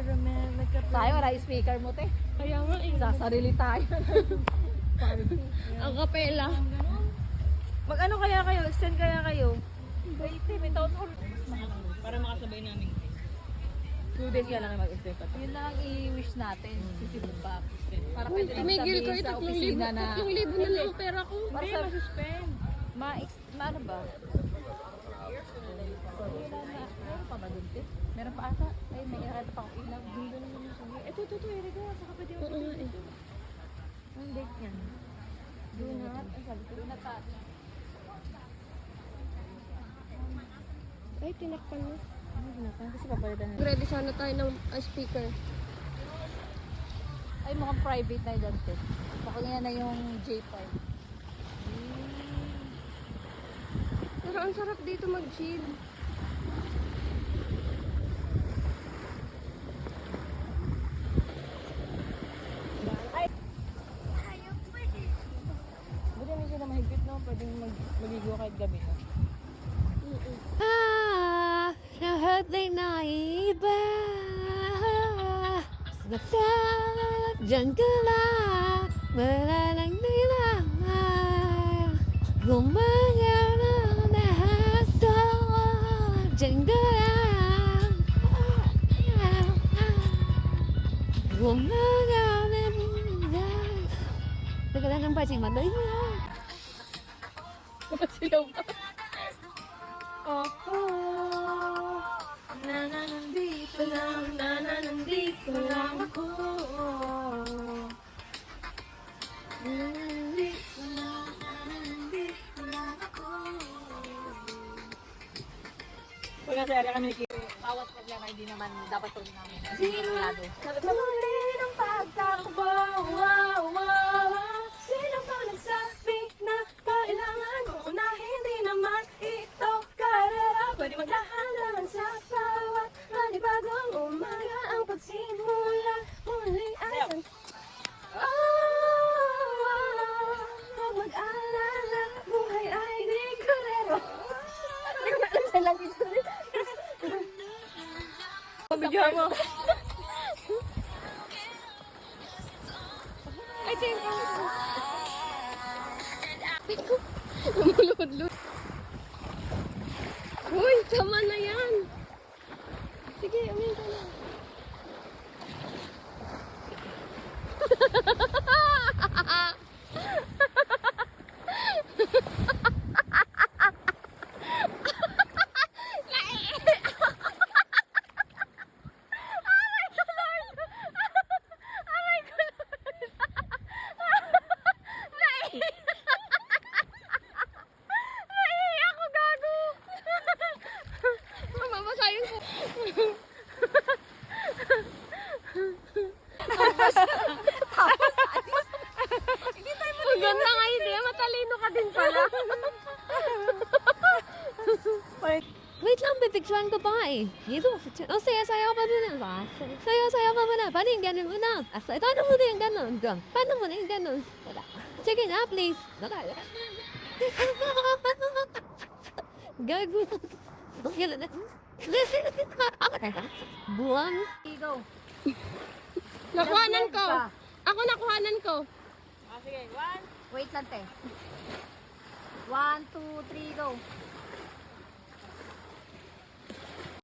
caramel, like a Tayo, wala yung speaker mo, te. Kaya nga eh. Sasarili tayo. Ang kapela. Mag-ano kaya kayo? Extend kaya kayo? Wait, may town hall. Para makasabay namin. 2 days ka lang mag-extend pa. Yun lang ang i-wish natin. Sisipin pa. Para Uy, pwede rin tumigil sabihin kayo. sa 3,000 opisina na... 3,000 na lang ang pera ko. Para Hindi, sa- masuspend. Ano ba? Meron pa ba dun, te? Meron pa ata? Ay, may nakita pa akong ilang. Dito naman yung sabi. Ito, Erika. Saka pwede yung Oo nga eh. ang date niyan. Do not. Ang sabi ko, do not touch. Ay, tinakpan mo. Ano ginagawa? Kasi papalitan na. Ready sana tayo ng speaker. Ay, mukhang private na yun, te. Baka nga na yung J5. Pero ang sarap dito mag-chill. Buti naman sila mahigpit, no? Pwedeng magigo kahit gabi, no? Sa hati na iba Sa dyan ka lang Malalang nila Gumagal na lahat sa dyan ka lang Gumagal na lahat Nagkala ng paching matay niya Silaw pa. Nandito lang ako. Nandito lang ako. Pag nasa area kami ni Bawat problema hindi naman dapat tuloy namin. Sigurado. Muli ng pagtakbo wow, wow. Sino pa nagsabi na kailangan mo na hindi naman ito karera Pwede magdahan-dahan sa bawat panibagong umaga Ang pagsimula muli ay huwag mag-alala, buhay ay di karero Hindi ko na alam sa lang ito Pabigyan mo. Ay, tiyempo. Lumulod-lud. Uy, tama na yan. Sige, amin ka na. Mamasayin ko. Maganda nga idea, matalino ka din pala. Wait lang, pipicturean ko pa nga eh. Dito, saya-saya pa din ba? Saya-saya pa ba na? Paano yung ganun mo na? Paano mo na yung ganun? Paano mo na yung ganun? Wala. Sige na, please. Gago. Buwang. Go. Nakuhanan ko. Ako nakuhanan ko. Ah, sige, 1. Wait lang, te. 1, 2, 3, go.